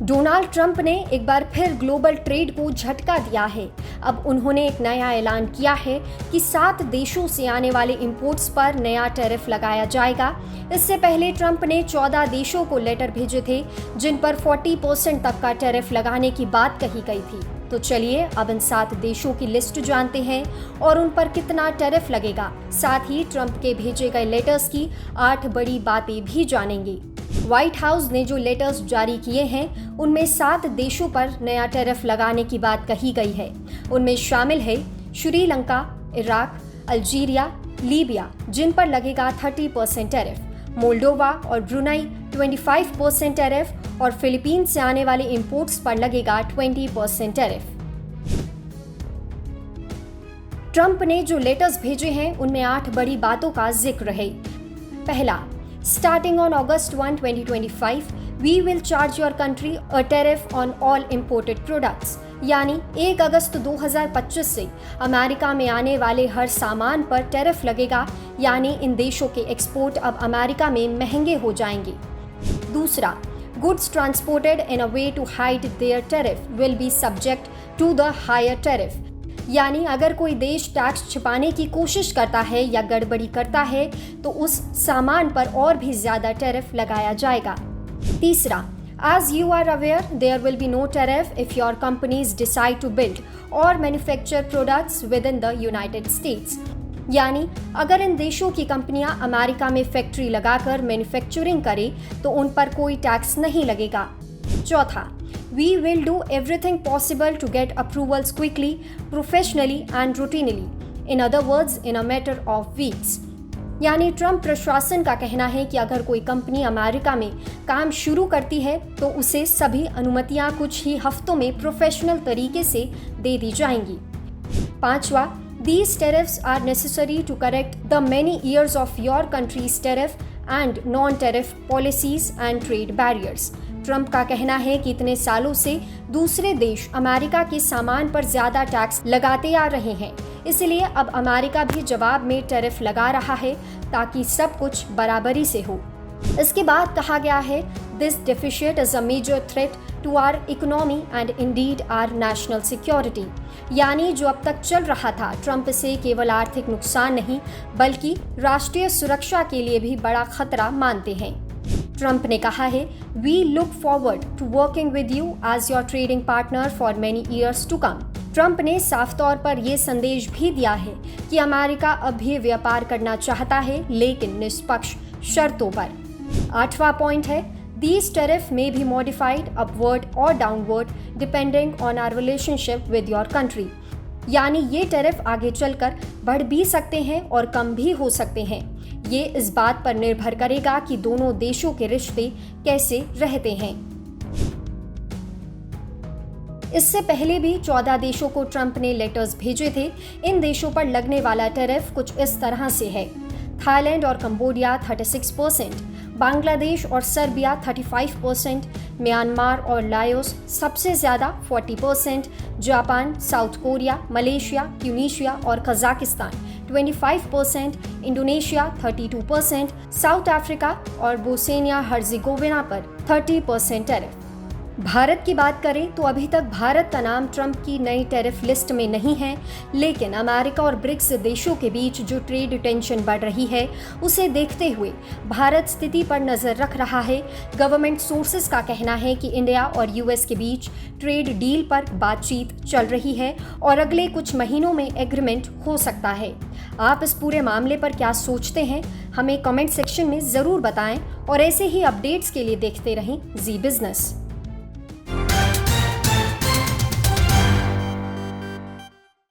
Donald Trump ने एक बार फिर ग्लोबल ट्रेड को झटका दिया है। अब उन्होंने एक नया ऐलान किया है कि 7 देशों से आने वाले इंपोर्ट्स पर नया टैरिफ लगाया जाएगा। इससे पहले ट्रंप ने 14 देशों को लेटर भेजे थे जिन पर 40% तक का टैरिफ लगाने की बात कही गई थी। तो चलिए अब इन 7 देशों की लिस्ट जानते हैं और उन पर कितना टैरिफ लगेगा। साथ ही ट्रंप के भेजे गए लेटर्स की 8 बड़ी बातें भी जानेंगे। व्हाइट हाउस ने जो लेटर्स जारी किए हैं उनमें 7 देशों पर नया टैरिफ लगाने की बात कही गई है। उनमें शामिल है श्रीलंका, इराक, अल्जीरिया, लीबिया जिन पर लगेगा 30% टैरिफ, मोल्डोवा और ब्रुनई 25% टैरिफ और फिलीपींस से आने वाले इंपोर्ट्स पर लगेगा 20% टैरिफ। ट्रंप ने जो लेटर्स भेजे हैं उनमें 8 बड़ी बातों का जिक्र है। पहला, Starting on August 1, 2025, we will charge your country a tariff on all imported products. यानी 1 अगस्त 2025 से अमेरिका में आने वाले हर सामान पर टैरिफ लगेगा, यानी इन देशों के एक्सपोर्ट अब अमेरिका में महंगे हो जाएंगे। दूसरा, goods transported in a way to hide their tariff will be subject to the higher tariff. यानी अगर कोई देश टैक्स छिपाने की कोशिश करता है या गड़बड़ी करता है तो उस सामान पर और भी ज्यादा टैरिफ लगाया जाएगा। तीसरा, As you are aware, there will be no tariff if your companies decide to build or manufacture products within the United States. यानी अगर इन देशों की कंपनियां अमेरिका में फैक्ट्री लगाकर मैन्युफैक्चरिंग करें तो उन पर कोई टैक्स नहीं लगेगा। चौथा, We will do everything possible to get approvals quickly, professionally and routinely. In other words, in a matter of weeks. यानी ट्रंप प्रशासन का कहना है कि अगर कोई कंपनी अमेरिका में काम शुरू करती है तो उसे सभी अनुमतियां कुछ ही हफ्तों में प्रोफेशनल तरीके से दे दी जाएंगी। पांचवा, These tariffs are necessary to correct the many years of your country's tariff and non-tariff policies and trade barriers. Trump का कहना है कि इतने सालों से दूसरे देश अमेरिका के सामान पर ज्यादा टैक्स लगाते आ रहे हैं, इसलिए अब अमेरिका भी जवाब में टैरिफ लगा रहा है ताकि सब कुछ बराबरी से हो। इसके बाद कहा गया है, this deficit is a major threat to our economy and indeed our national security. यानी जो अब तक चल रहा था, ट्रंप से केवल आर्थिक नुकसान नहीं बल्कि राष्ट्रीय सुरक्षा के लिए भी बड़ा खतरा मानते हैं। ट्रंप ने कहा है, We look forward to working with you as your trading partner for many years to come. Trump ने साफ तौर पर यह संदेश भी दिया है कि अमेरिका अब भी व्यापार करना चाहता है लेकिन निष्पक्ष शर्तों पर। 8वां पॉइंट है, These tariffs may be modified upward or downward depending on our relationship with your country. यानी ये टैरिफ आगे चलकर बढ़ भी सकते हैं और कम भी हो सकते हैं। ये इस बात पर निर्भर करेगा कि दोनों देशों के रिश्ते कैसे रहते हैं। इससे पहले भी 14 देशों को ट्रंप ने लेटर्स भेजे थे। इन देशों पर लगने वाला टैरिफ कुछ इस तरह से है। थाईलैंड और कंबोडिया 36%, बांग्लादेश और सर्बिया 35%, म्यांमार और लाओस सबसे ज़्यादा 40%, Japan, south Korea, Malaysia, Tunisia और कजाकिस्तान 25%, इंडोनेशिया 32%, साउथ अफ्रीका और बोस्निया हर्जेगोविना पर 30% टैरिफ। भारत की बात करें तो अभी तक भारत का नाम ट्रंप की नई टैरिफ लिस्ट में नहीं है, लेकिन अमेरिका और ब्रिक्स देशों के बीच जो ट्रेड टेंशन बढ़ रही है उसे देखते हुए भारत स्थिति पर नज़र रख रहा है। गवर्नमेंट सोर्सेज का कहना है कि इंडिया और यूएस के बीच ट्रेड डील पर बातचीत चल रही है और अगले कुछ महीनों में एग्रीमेंट हो सकता है। आप इस पूरे मामले पर क्या सोचते हैं, हमें कमेंट सेक्शन में ज़रूर बताएं और ऐसे ही अपडेट्स के लिए देखते रहें जी बिजनेस।